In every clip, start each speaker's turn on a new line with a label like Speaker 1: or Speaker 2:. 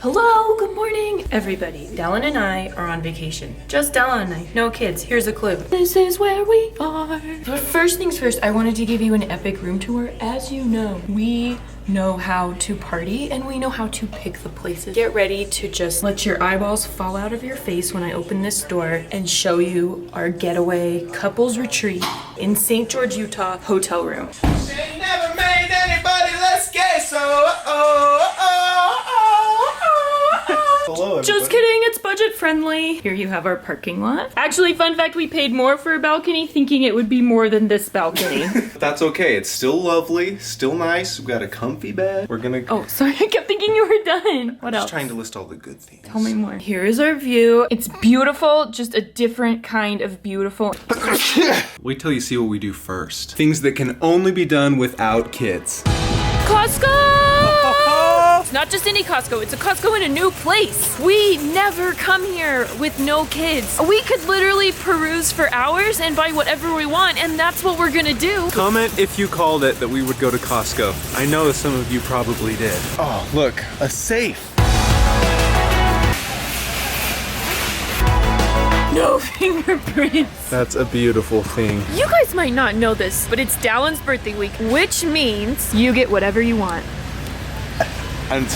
Speaker 1: Hello, good morning, everybody. Dallin and I are on vacation. Just Dallin and I, no kids. Here's a clue. This is where we are. But first things first, I wanted to give you an epic room tour. As you know, we know how to party and we know how to pick the places. Get ready to just let your eyeballs fall out of your face when I open this door and show you our getaway couples retreat in St. George, Utah hotel room.
Speaker 2: She ain't never made anybody less gay, so Hello, everybody.
Speaker 1: Just kidding, it's budget friendly. Here you have our parking lot. Actually, fun fact, we paid more for a balcony thinking it would be more than this balcony.
Speaker 2: That's okay, it's still lovely, still nice. We've got a comfy bed. We're gonna...
Speaker 1: Oh, sorry, I kept thinking you were done. What else?
Speaker 2: Just trying to list all the good things.
Speaker 1: Tell me more. Here is our view. It's beautiful, just a different kind of beautiful.
Speaker 2: Wait till you see what we do first. Things that can only be done without kids.
Speaker 1: Costco! It's not just any Costco, it's a Costco in a new place. We never come here with no kids. We could literally peruse for hours and buy whatever we want, and that's what we're gonna do.
Speaker 2: Comment if you called it that we would go to Costco. I know some of you probably did. Oh, look, a safe.
Speaker 1: No fingerprints.
Speaker 2: That's a beautiful thing.
Speaker 1: You guys might not know this, but it's Dallin's birthday week, which means you get whatever you want.
Speaker 2: And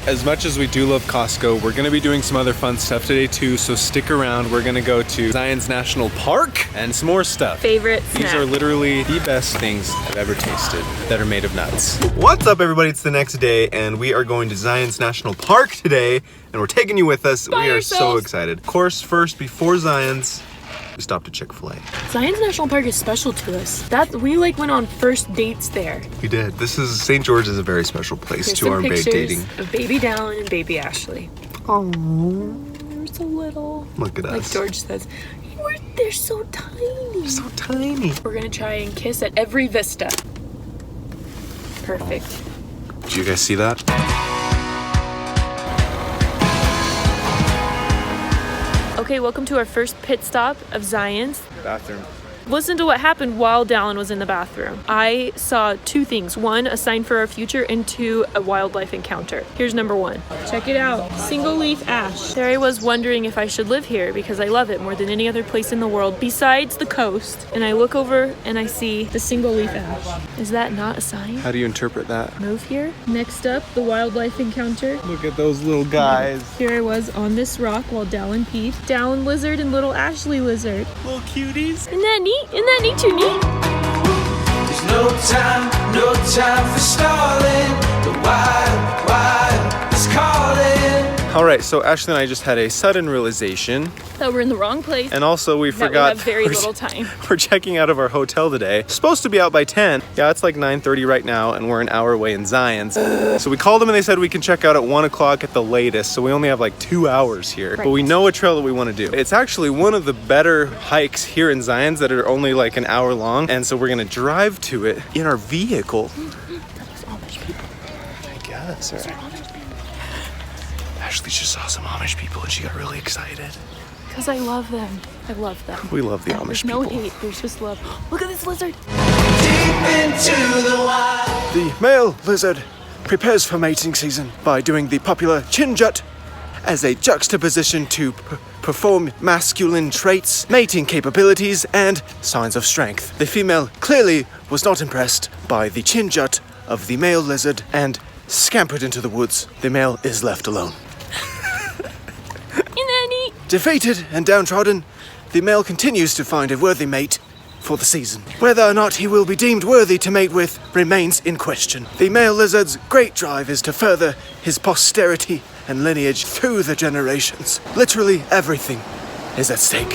Speaker 2: as much as we do love Costco, we're gonna be doing some other fun stuff today too, so stick around. We're gonna go to Zion's National Park and some more stuff.
Speaker 1: Favorite snack.
Speaker 2: These are literally the best things I've ever tasted that are made of nuts. What's up, everybody? It's the next day and we are going to Zion's National Park today and we're taking you with us.
Speaker 1: By
Speaker 2: we are
Speaker 1: yourself.
Speaker 2: so excited. Of course, first, before Zion's, we stopped at Chick-fil-A.
Speaker 1: Zion's National Park is special to us. We went on first dates there.
Speaker 2: We did. This is, St. George is a very special place
Speaker 1: Here's
Speaker 2: to our
Speaker 1: pictures
Speaker 2: dating.
Speaker 1: of baby Dallin and baby Ashley.
Speaker 2: Oh,
Speaker 1: They're so little.
Speaker 2: look at
Speaker 1: Like
Speaker 2: us.
Speaker 1: George says, they're so tiny.
Speaker 2: So tiny.
Speaker 1: We're gonna try and kiss at every vista. Perfect.
Speaker 2: Did you guys see that?
Speaker 1: Okay, welcome to our first pit stop of Zion's.
Speaker 2: Bathroom.
Speaker 1: Listen to what happened while Dallin was in the bathroom. I saw two things. One, a sign for our future, and two, a wildlife encounter. Here's number one. Check it out. Single leaf ash. There I was wondering if I should live here because I love it more than any other place in the world besides the coast. And I look over and I see the single leaf ash. Is that not a sign?
Speaker 2: How do you interpret that?
Speaker 1: Move here. Next up, the wildlife encounter.
Speaker 2: Look at those little guys.
Speaker 1: Here I was on this rock while Dallin peed. Dallin lizard and little Ashley lizard.
Speaker 2: Little cuties.
Speaker 1: Isn't that neat? Isn't that neat too neat?
Speaker 3: There's no time for stalling. The wild is calling.
Speaker 2: All right, so Ashley and I just had a sudden realization,
Speaker 1: That we're in the wrong place.
Speaker 2: and also we
Speaker 1: that
Speaker 2: forgot
Speaker 1: we have very little time.
Speaker 2: we're checking out of our hotel today. Supposed to be out by 10. Yeah, it's like 9:30 right now, and we're an hour away in Zion's. So we called them and they said we can check out at 1 o'clock at the latest. So we only have like 2 hours here. But we know a trail that we want to do. It's actually one of the better hikes here in Zion's that are only like an hour long. And so we're gonna drive to it in our vehicle.
Speaker 1: That was Amish people.
Speaker 2: I guess, right? Ashley just saw some Amish people and she got really excited.
Speaker 1: Because I love them. I love them.
Speaker 2: We love the Amish
Speaker 1: There's no
Speaker 2: people.
Speaker 1: hate. There's just love. Look at this lizard.
Speaker 3: Deep into the wild.
Speaker 4: The male lizard prepares for mating season by doing the popular chin jut as a juxtaposition to perform masculine traits, mating capabilities, and signs of strength. The female clearly was not impressed by the chin jut of the male lizard and scampered into the woods. The male is left alone.
Speaker 1: Isn't that neat?
Speaker 4: Defeated and downtrodden, the male continues to find a worthy mate for the season. Whether or not he will be deemed worthy to mate with remains in question. The male lizard's great drive is to further his posterity and lineage through the generations. Literally everything is at stake.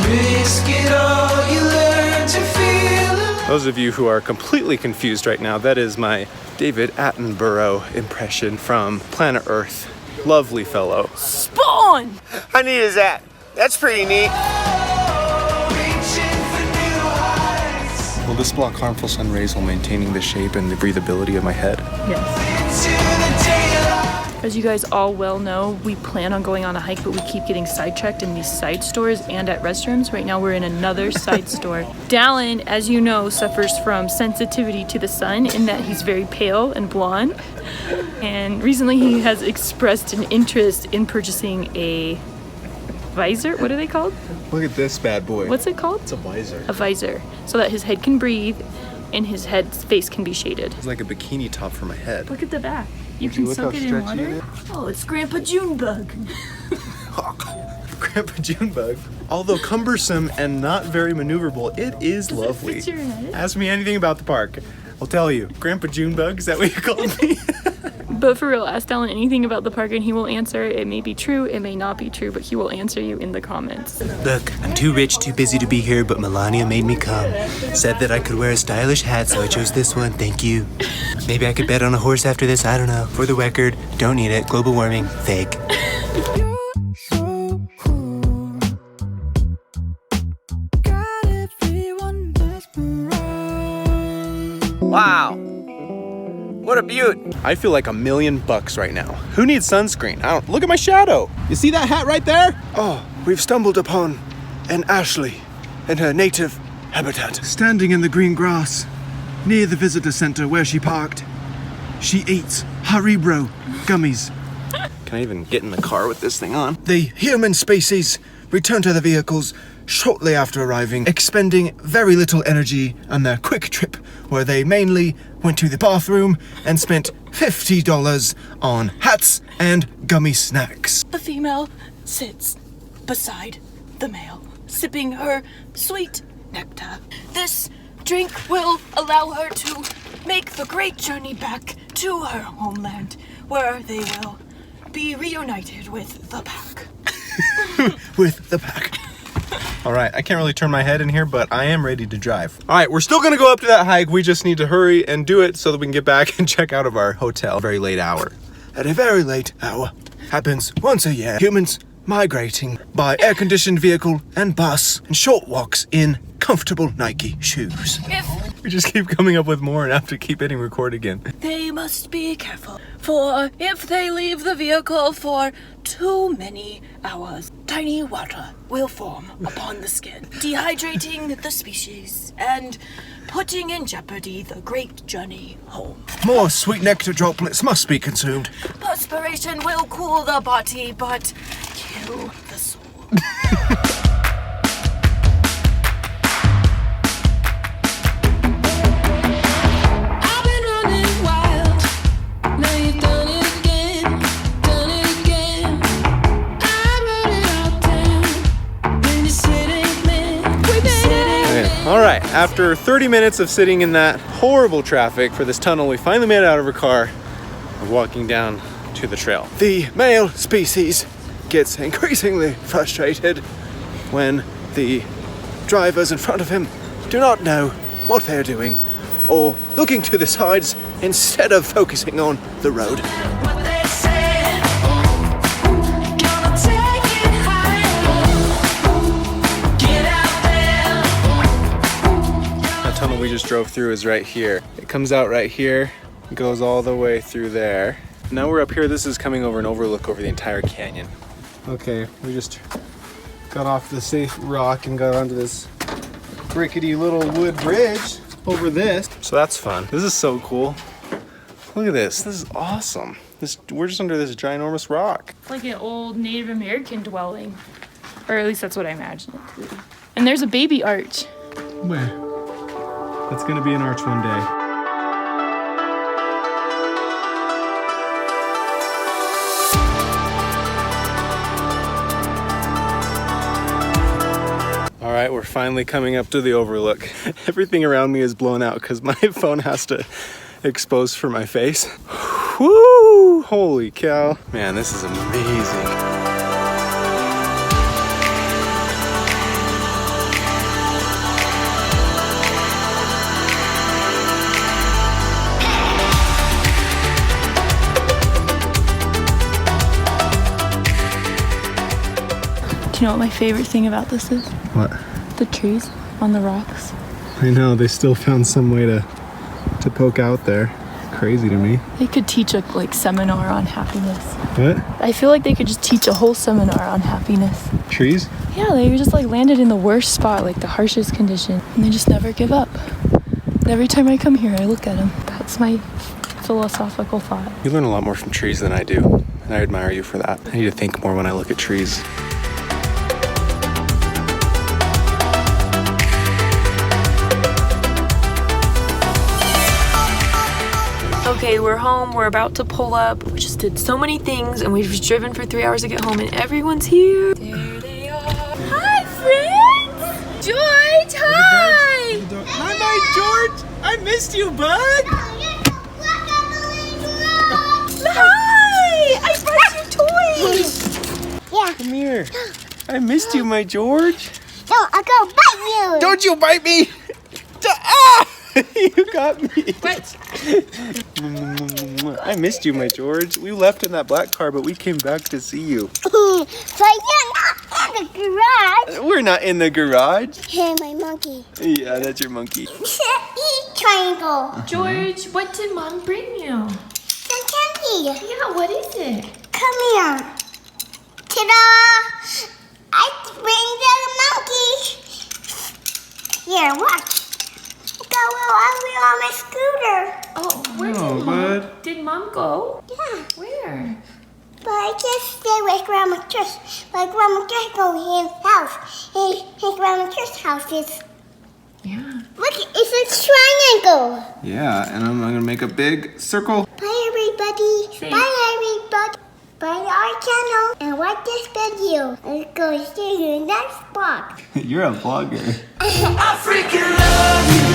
Speaker 3: Risk it all, you learn to feel.
Speaker 2: Those of you who are completely confused right now, that is my David Attenborough impression from Planet Earth. Lovely fellow.
Speaker 1: Spawn!
Speaker 4: How neat is that? That's pretty neat.
Speaker 3: Reaching for new heights.
Speaker 2: Will this block harmful sun rays while maintaining the shape and the breathability of my head?
Speaker 1: Yes.
Speaker 3: Into the daylight.
Speaker 1: As you guys all well know, we plan on going on a hike, but we keep getting sidetracked in these side stores and at restrooms. Right now we're in another side store. Dallin, as you know, suffers from sensitivity to the sun in that he's very pale and blonde. And recently he has expressed an interest in purchasing a visor. What are they called?
Speaker 2: Look at this bad boy.
Speaker 1: What's it called?
Speaker 2: It's a visor.
Speaker 1: A visor. So that his head can breathe and his face can be shaded.
Speaker 2: It's like a bikini top for my head.
Speaker 1: Look at the back. You can soak it in water. Oh, it's Grandpa Junebug.
Speaker 2: Grandpa Junebug. Although cumbersome and not very maneuverable, it is lovely.
Speaker 1: It fit your head?
Speaker 2: Ask me anything about the park. I'll tell you. Grandpa Junebug, is that what you called me?
Speaker 1: But for real, ask Dallin anything about the park and he will answer. It may be true, it may not be true, but he will answer you in the comments.
Speaker 5: Look, I'm too rich, too busy to be here, but Melania made me come. Said that I could wear a stylish hat, so I chose this one, thank you. Maybe I could bet on a horse after this, I don't know. For the record, don't need it, global warming, fake. Wow, what a beaut.
Speaker 2: I feel like $1 million right now. Who needs sunscreen? I don't. Look at my shadow. You see that hat right there?
Speaker 4: Oh, we've stumbled upon an Ashley in her native habitat. Standing in the green grass near the visitor center where she parked, she eats Haribo gummies.
Speaker 2: Can I even get in the car with this thing on?
Speaker 4: The human species returned to their vehicles shortly after arriving, expending very little energy on their quick trip, where they mainly went to the bathroom and spent $50 on hats and gummy snacks.
Speaker 6: The female sits beside the male, sipping her sweet nectar. This drink will allow her to make the great journey back to her homeland, where they will be reunited with the pack.
Speaker 4: With the pack.
Speaker 2: All right, I can't really turn my head in here, but I am ready to drive. All right, we're still gonna go up to that hike. We just need to hurry and do it so that we can get back and check out of our hotel. Very late hour.
Speaker 4: At a very late hour. Happens once a year. Humans migrating by air-conditioned vehicle and bus and short walks in comfortable Nike shoes.
Speaker 6: If
Speaker 2: We just keep coming up with more and have to keep hitting record again.
Speaker 6: they must be careful, for if they leave the vehicle for too many hours, tiny water will form upon the skin, dehydrating the species and putting in jeopardy the great journey home.
Speaker 4: More sweet nectar droplets must be consumed.
Speaker 6: Perspiration will cool the body, but kill the soul.
Speaker 3: I've been running wild. Now you've done it again, done it again. I wrote it all down. When you said it, man, we made it.
Speaker 2: All right, after 30 minutes of sitting in that horrible traffic for this tunnel, we finally made it out of our car. We're walking down to the trail.
Speaker 4: The male species gets increasingly frustrated when the drivers in front of him do not know what they're doing or looking to the sides instead of focusing on the road.
Speaker 3: What they said, gonna take it higher. Get out there.
Speaker 2: That tunnel we just drove through is right here. It comes out right here, goes all the way through there. Now we're up here. This is coming over an overlook over the entire canyon. Okay, we just got off the safe rock and got onto this rickety little wood bridge over this. So that's fun. This is so cool. Look at this. This is awesome. We're just under this ginormous rock.
Speaker 1: It's like an old Native American dwelling. Or at least that's what I imagine it to be. And there's a baby arch.
Speaker 2: Where? That's gonna be an arch one day. All right, we're finally coming up to the overlook. Everything around me is blown out because my phone has to expose for my face. Woo! Holy cow. Man, this is amazing.
Speaker 1: Do you know what my favorite thing about this is?
Speaker 2: What?
Speaker 1: The trees on the rocks.
Speaker 2: I know, they still found some way to poke out there. crazy to me.
Speaker 6: They could teach a like seminar on happiness.
Speaker 2: What?
Speaker 6: I feel like they could just teach a whole seminar on happiness.
Speaker 2: Trees?
Speaker 6: Yeah, they just like landed in the worst spot, like the harshest condition, and they just never give up. And every time I come here, I look at them. That's my philosophical thought.
Speaker 2: You learn a lot more from trees than I do, and I admire you for that. I need to think more when I look at trees.
Speaker 1: Okay, we're home. We're about to pull up. We just did so many things, and we've driven for 3 hours to get home, and everyone's here. There they are. Hi, friends! George, hi!
Speaker 5: Hi, my George. I missed you, bud.
Speaker 1: Hi! I brought you toys!
Speaker 7: Yeah.
Speaker 2: Come here. I missed you, my George.
Speaker 7: No, I'll go bite you.
Speaker 2: Don't you bite me! Ah! You got me.
Speaker 1: What?
Speaker 2: I missed you, my George. We left in that black car, but we came back to see you.
Speaker 7: So you're not in the garage.
Speaker 2: We're not in the garage.
Speaker 7: Hey, my monkey.
Speaker 2: Yeah, that's your monkey.
Speaker 7: Eat triangle.
Speaker 1: George, what did Mom bring you?
Speaker 7: Some candy.
Speaker 1: Yeah, what is it?
Speaker 7: Come here. Ta-da! I bring the monkey. Here, watch. Go on my scooter.
Speaker 1: Oh, where
Speaker 2: Oh,
Speaker 1: did
Speaker 2: bud.
Speaker 1: Did Mom go?
Speaker 7: Yeah,
Speaker 1: Where?
Speaker 7: but I just stay with Grandma Trish. But Grandma Trish go to his house. His Grandma Trish's house is.
Speaker 1: Yeah.
Speaker 7: Look, it's a triangle.
Speaker 2: Yeah, and I'm gonna make a big circle.
Speaker 7: Bye, everybody.
Speaker 1: Say-
Speaker 7: Bye, everybody. Bye, our channel. And watch this video. And go see you next vlog.
Speaker 2: You're a vlogger.
Speaker 3: I freaking love you.